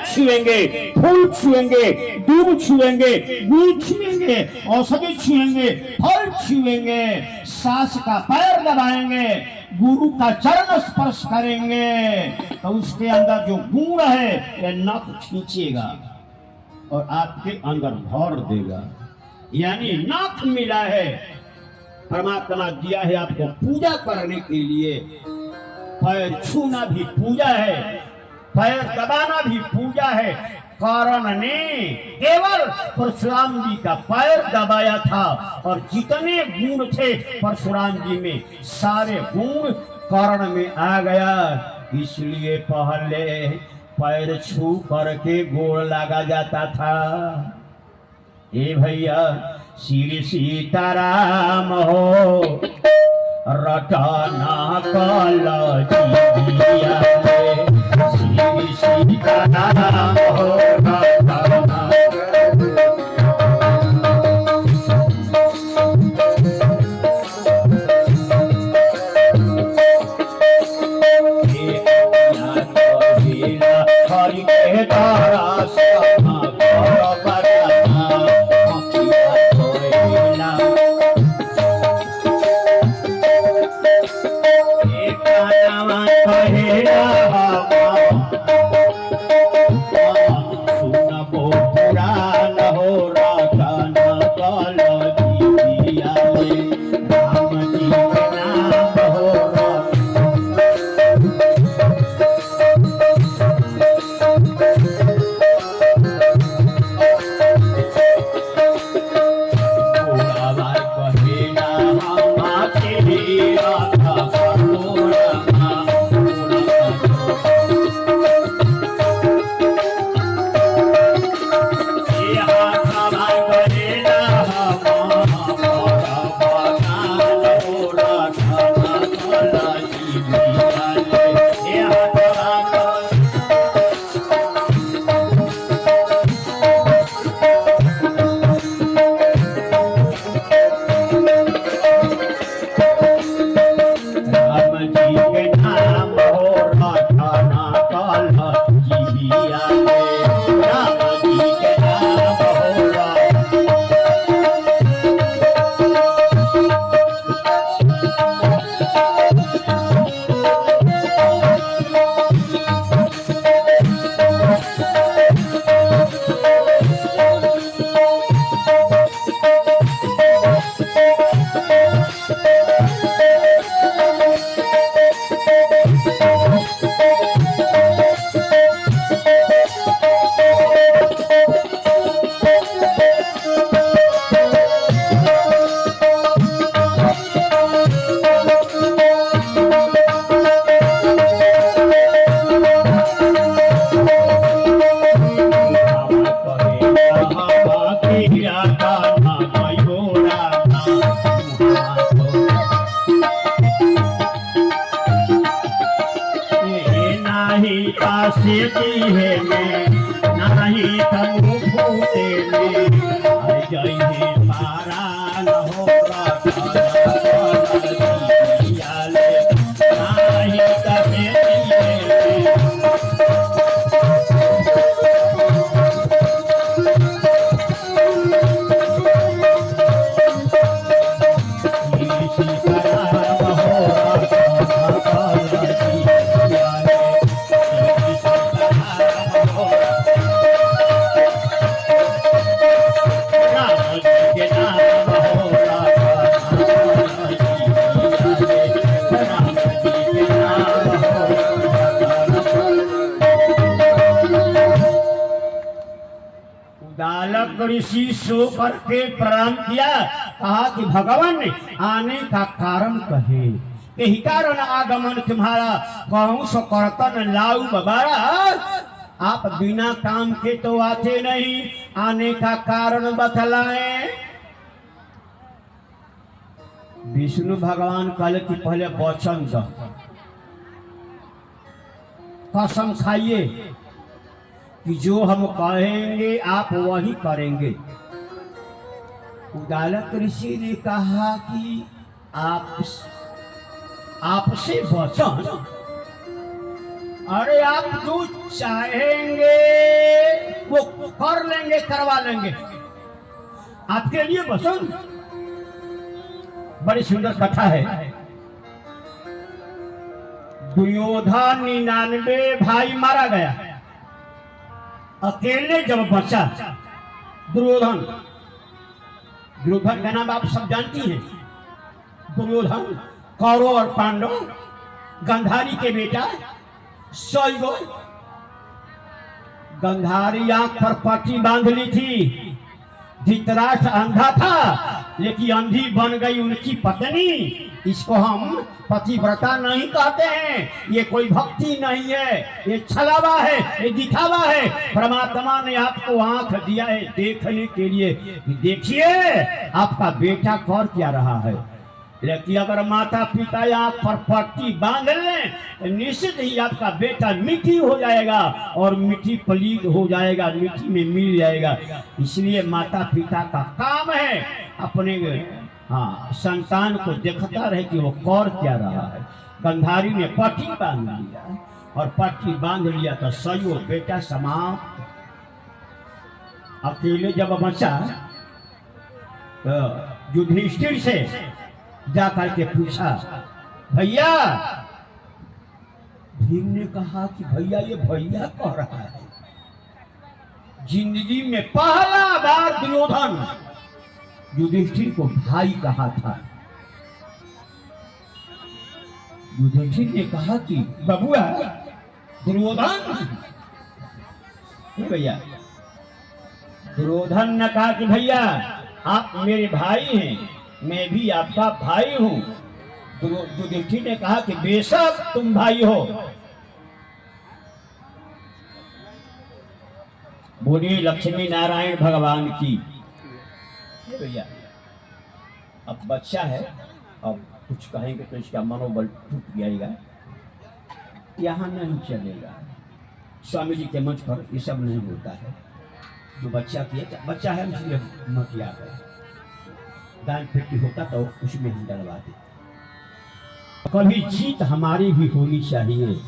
छुएंगे, फूल छुएंगे, दूध छुएंगे, गुड़ छुएंगे, औषधि छुएंगे, फल छुएंगे, सास का पैर दबाएंगे, गुरु का चरण स्पर्श करेंगे, तो उसके अंदर जो गुण है यह नख खींचेगा और आपके अंदर भर देगा। यानी नख मिला है, परमात्मा दिया है आपको पूजा करने के लिए। पैर छूना भी पूजा है, पैर दबाना भी पूजा है। कर्ण ने केवल परशुराम जी का पैर दबाया था और जितने गुण थे परशुराम जी में, सारे गुण कर्ण में आ गया। इसलिए पहले पैर छू करके गोड़ लगा जाता था। ए भैया, श्री सीताराम हो रटना कल जिया में, श्री सीताराम हो रटना। हरि के तारा ऋषि सो करके प्रणाम किया, कहा कि भगवान ने आने का कारण कहे, यही कारण आगमन तुम्हारा, कहूं सो करतन लाऊ बबारा। आप बिना काम के तो आते नहीं, आने का कारण बतलाएं। विष्णु भगवान कहले कि पहले वचन दो, कसम खाइए कि जो हम कहेंगे आप वही करेंगे। उदालक ऋषि ने कहा कि आपसे वचन, अरे आप जो चाहेंगे वो कर लेंगे, करवा लेंगे आपके लिए। बसंत बड़ी सुंदर कथा है। दुर्योधन 99 भाई मारा गया, अकेले जब बचा दुर्योधन। दुर्योधन का नाम आप सब जानती हैं। दुर्योधन कौरव और पांडव गंधारी के बेटा। सौ गंधारी आंख पर पट्टी बांध ली थी। धृतराष्ट्र अंधा था, लेकिन अंधी बन गई उनकी पत्नी। इसको हम पतिव्रता नहीं कहते हैं, ये कोई भक्ति नहीं है, ये छलावा है, ये दिखावा है। परमात्मा ने आपको आंख दिया है देखने के लिए, देखिए आपका बेटा कर क्या रहा है। लेकिन अगर माता पिता आंख पर पट्टी बांध लें तो निश्चित ही आपका बेटा मिट्टी हो जाएगा और मिट्टी पलीद हो जाएगा, मिट्टी में मिल जाएगा। इसलिए माता पिता का काम है अपने संतान को देखता रहे कि वो कर क्या रहा है। गंधारी ने पट्टी बांध लिया और पट्टी बांध लिया तो सही बेटा समाप्त। अकेले जब बचा तो युधिष्ठिर से जा करके पूछा, भैया। भीम ने कहा कि भैया, ये भैया कह रहा है। जिंदगी में पहला बार दुर्योधन युधिष्ठिर को भाई कहा था। युधिष्ठिर ने कहा कि बबुआ दुर्योधन, भैया। दुर्योधन ने कहा कि भैया आप मेरे भाई हैं, मैं भी आपका भाई हूं। युधिष्ठिर ने कहा कि बेशक तुम भाई हो। बोलिए लक्ष्मी नारायण भगवान की। भैया अब बच्चा है, अब कुछ कहेंगे तो इसका मनोबल टूट जाएगा, यहाँ नहीं चलेगा। स्वामी जी के मंच पर ये सब नहीं होता है। जो बच्चा किया, बच्चा है इसलिए मत याद है। दान पेटी होता तो उसमें हम डलवाते। कभी जीत हमारी भी होनी चाहिए।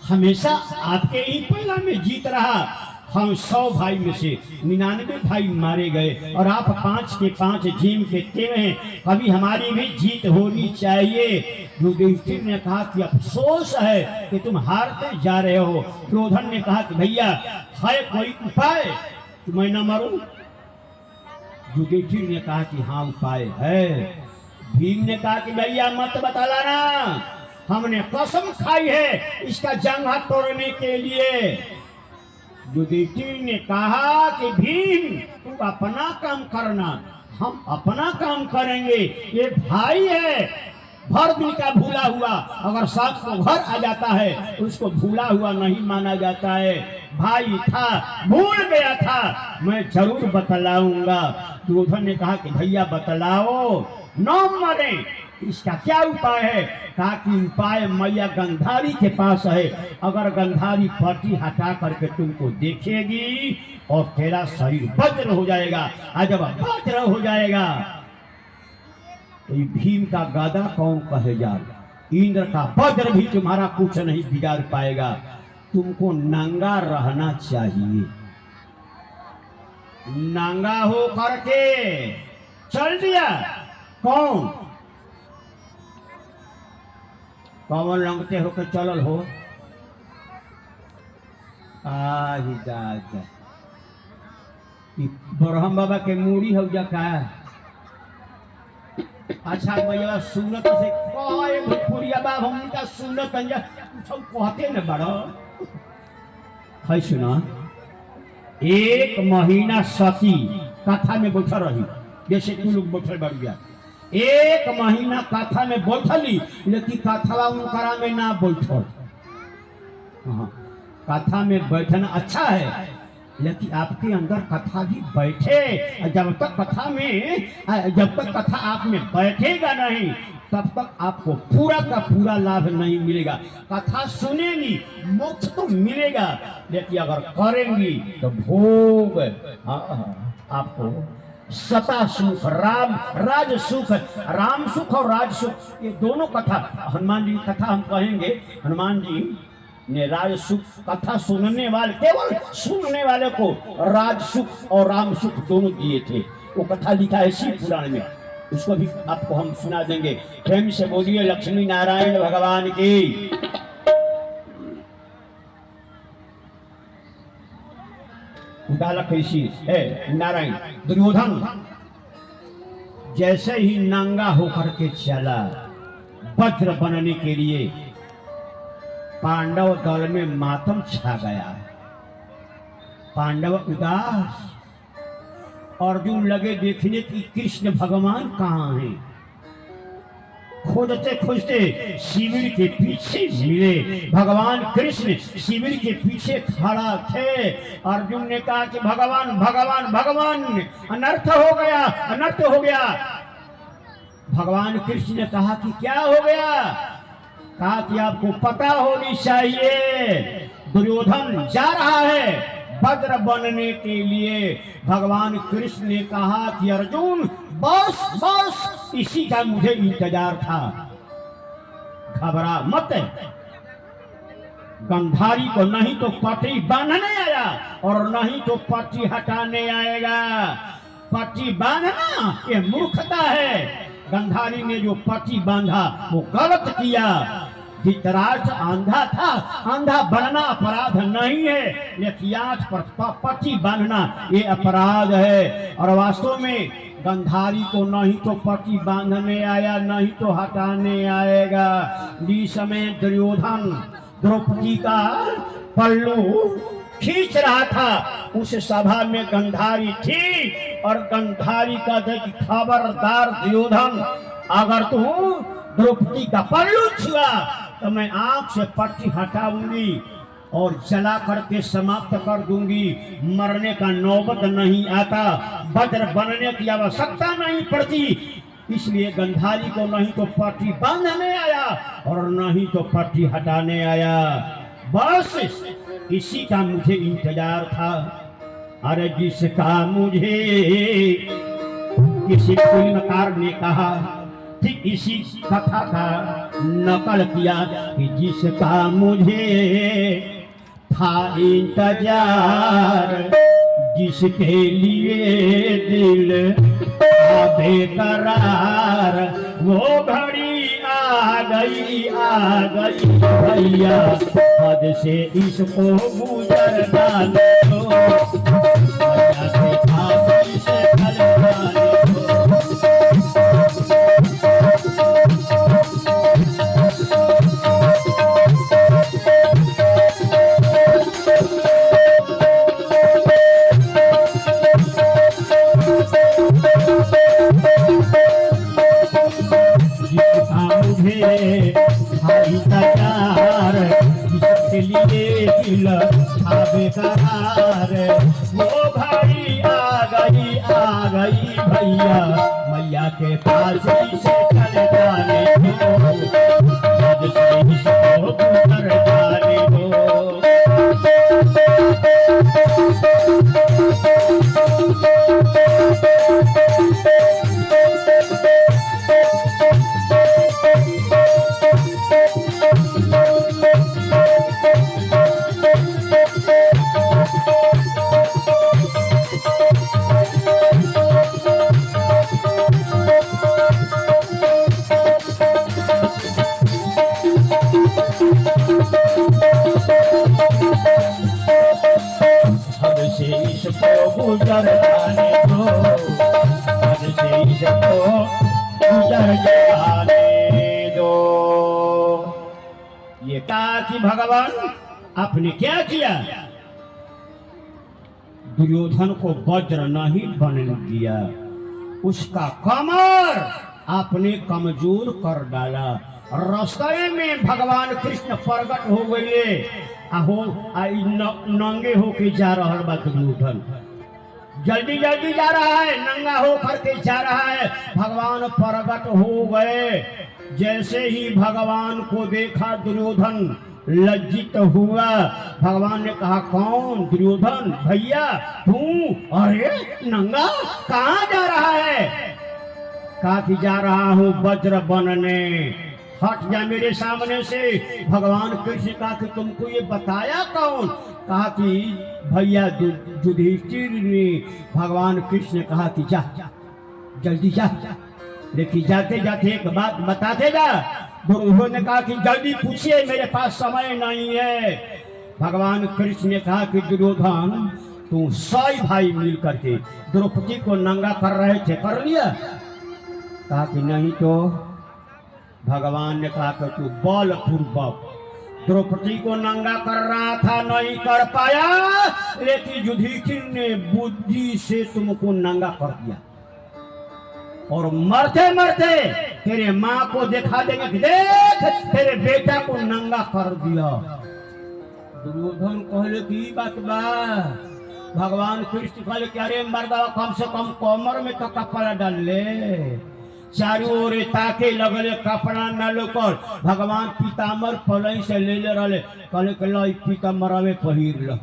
हमेशा आपके ही पहला में जीत रहा। हम 100 भाई में से 99 भाई मारे गए और आप 5 के 5 जीम के तेरे हैं। कभी हमारी भी जीत होनी चाहिए। युधिष्ठिर ने कहा कि अफसोस है कि तुम हारते जा रहे हो। दुर्योधन ने कहा कि भैया है कोई उपाय कि मैं न मरूं। युधिष्ठिर ने कहा कि हाँ उपाय है। भीम ने कहा कि भैया मत बतलाना, हमने कसम खाई है इसका जंघा तोड़ने के लिए। युधिष्ठिर ने कहा कि भीम तू अपना काम करना, हम अपना काम करेंगे। ये भाई है, भर दिन का भूला हुआ अगर साथ को घर आ जाता है उसको भूला हुआ नहीं माना जाता है। भाई था, भूल गया था, मैं जरूर बतलाऊंगा। दुर्योधन ने कहा कि भैया बतलाओ, न मरे इसका क्या उपाय है। कहा कि उपाय मैया गंधारी के पास है। अगर गंधारी पट्टी हटा करके तुमको देखेगी और तेरा शरीर वज्र हो जाएगा। आज जब वज्र हो जाएगा तो भीम का गदा कौन कहेगा। इंद्र का वज्र भी तुम्हारा कुछ नहीं बिगाड़ पाएगा। तुमको नंगा रहना चाहिए। नंगा हो करके चल दिया। कौन कौन लंगते होकर चलल हो। ब्रह्म बाबा के मूड़ी हो जा का। अच्छा भैया सुनत से कहे भोजपुरिया बाब हमका सुनत सब कहते न बड़ो है। सुना, एक महीना सती कथा में बैठा रही, जैसे तू लोग बैठल बढ़ गया। एक महीना कथा में बैठली, लेकिन कथवा उनकरा में ना बैठल। कथा में बैठना अच्छा है, लेकिन आपके अंदर कथा भी बैठे। जब तक कथा आप में बैठेगा नहीं तब तक आपको पूरा का पूरा लाभ नहीं मिलेगा। कथा सुनेंगी मोक्ष तो मिलेगा, लेकिन अगर करेंगी तो भोग आपको सता सुख, राज सुख, राम सुख और राज सुख, ये दोनों कथा हनुमान जी की कथा हम कहेंगे। हनुमान जी ने राज सुख कथा सुनने वाले, केवल सुनने वाले को राज सुख और राम सुख दोनों दिए थे। वो कथा लिखा है शिव पुराण में, उसको भी आपको हम सुना देंगे। प्रेम से बोलिए लक्ष्मी नारायण भगवान की। उदाला कैसी है नारायण। दुर्योधन जैसे ही नंगा होकर के चला वज्र बनने के लिए, पांडव दल में मातम छा गया। पांडव उदास, अर्जुन लगे देखने की कृष्ण भगवान कहाँ हैं। खोजते खोजते शिविर के पीछे मिले, भगवान कृष्ण शिविर के पीछे खड़ा थे। अर्जुन ने कहा कि भगवान भगवान भगवान, अनर्थ हो गया, अनर्थ हो गया। भगवान कृष्ण ने कहा कि क्या हो गया? कहा कि आपको पता होनी चाहिए, दुर्योधन जा रहा है वज्र बनने के लिए। भगवान कृष्ण ने कहा कि अर्जुन बस बस, इसी का मुझे इंतजार था, घबरा मत। गंधारी को नहीं तो पट्टी बांधने आया और नहीं तो पट्टी हटाने आएगा। पट्टी बांधना ये मूर्खता है। गंधारी ने जो पट्टी बांधा वो गलत किया। धृतराष्ट्र अंधा था, अंधा बनना अपराध नहीं है, लेकिन आंख पर पट्टी बांधना ये अपराध है। और वास्तव में गंधारी को नहीं तो पट्टी बांधने आया, नहीं तो हटाने आएगा। इस समय दुर्योधन द्रौपदी का पल्लू खींच रहा था। उस सभा में गंधारी थी और गंधारी का देख खबरदार दुर्योधन, अगर तू द्रौपदी का पल्लू छुआ तो मैं आंख से पट्टी हटाऊंगी और जला करके समाप्त कर दूंगी। मरने का नौबत नहीं आता, वज्र बनने की आवश्यकता नहीं पड़ती। इसलिए गंधारी को नहीं तो पट्टी बांधने आया और नहीं तो पट्टी हटाने आया। बस इसी का मुझे इंतजार था। अरे जिसका मुझे किसी फिल्मकार ने कहा, ठीक इसी कथा का नकल किया कि जिसका मुझे था इंतजार, जिसके लिए दिल था बेकरार, वो घड़ी आ गई भैया, हद से इसको गुजर डालो, भैया से फांसी से ढल डालो। भाई तैयार, जिसके लिए दिल था बेकरार, वो घड़ी आ गई भैया, मैया के पास से चल जाने दो, जब से इसको गुजर जाने दो। गुजर जाने दो, से इसको गुजर जाने दो। ये कहा कि भगवान आपने क्या किया? दुर्योधन को वज्र नहीं बन दिया, उसका कमर आपने कमजोर कर डाला। रास्ते में भगवान कृष्ण प्रकट हो गए, नंगे होके जा रहा बा दुर्योधन, जल्दी जल्दी जा रहा है, नंगा हो करके जा रहा है। भगवान प्रकट हो गए। जैसे ही भगवान को देखा दुर्योधन लज्जित हुआ। भगवान ने कहा, कौन? दुर्योधन भैया तू? अरे नंगा कहाँ जा रहा है? कहा कि जा रहा हूँ वज्र बनने, हट जा मेरे सामने से। भगवान कृष्ण कहा कि तुमको ये बताया कौन? कहा कि भैया युधिष्ठिर ने। भगवान कृष्ण ने कहा कि जा जल्दी जा, लेकिन जाते जाते एक बात बताते जा। दुर्योधन ने कहा कि जल्दी पूछिए, मेरे पास समय नहीं है। भगवान कृष्ण ने कहा कि दुर्योधन तू 100 भाई मिल करके द्रौपदी को नंगा कर रहे थे, कर लिया? कहा कि नहीं। तो भगवान ने कहा कि तू बलपूर्वक द्रौपदी को नंगा कर रहा था, नहीं कर पाया, लेकिन युधिष्ठिर ने बुद्धि से तुमको नंगा कर दिया। और मरते मरते तेरे माँ को दिखा देंगे कि देख तेरे बेटा को नंगा कर दिया। दुर्योधन कहले की बात बा? भगवान कृष्ण कहले कि अरे मर्दा कम से कम कमर में तो कपड़ा डाल ले। चारों ओर ताके लगले, कपड़ा न लोकर। भगवान पीताम्बर पलई से ले रहे, कहले कि लो पीताम्बरवे पहिर लो।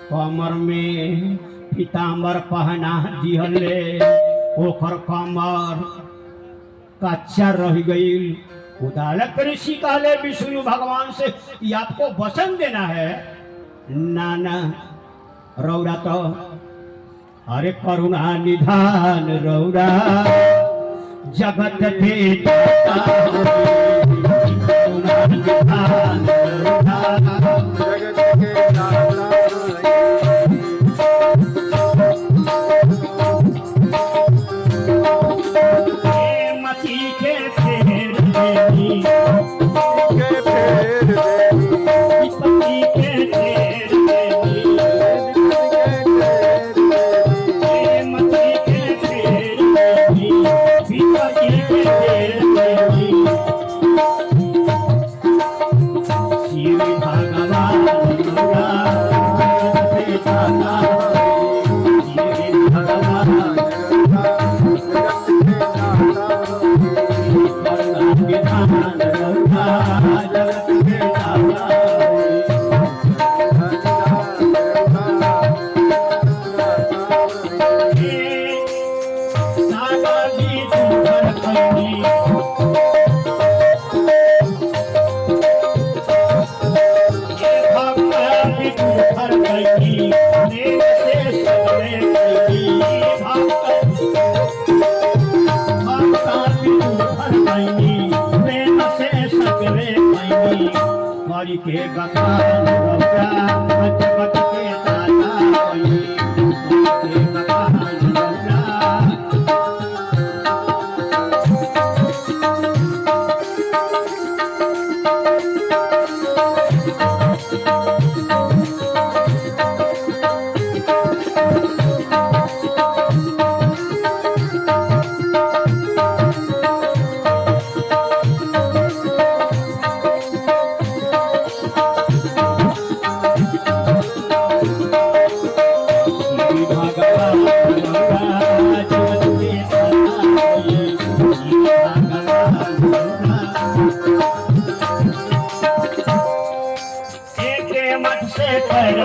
कमर में पीताम्बर पहना दिहले, ओकर कमर कच्चा रह गई। उदालक ऋषि कहले विष्णु भगवान से कि आपको वचन देना है। नाना रौरा तो अरे करुणा निधान रौरा जगत के करुणा निधान जगत के मती के फेर देनी, के फेर देनी, पति के फेर देनी, मती के फेर देनी, पिताजी के फेर देनी। शिव भगवान के बखान रौरा जगत के दाता के बखान रौरा। मत से पर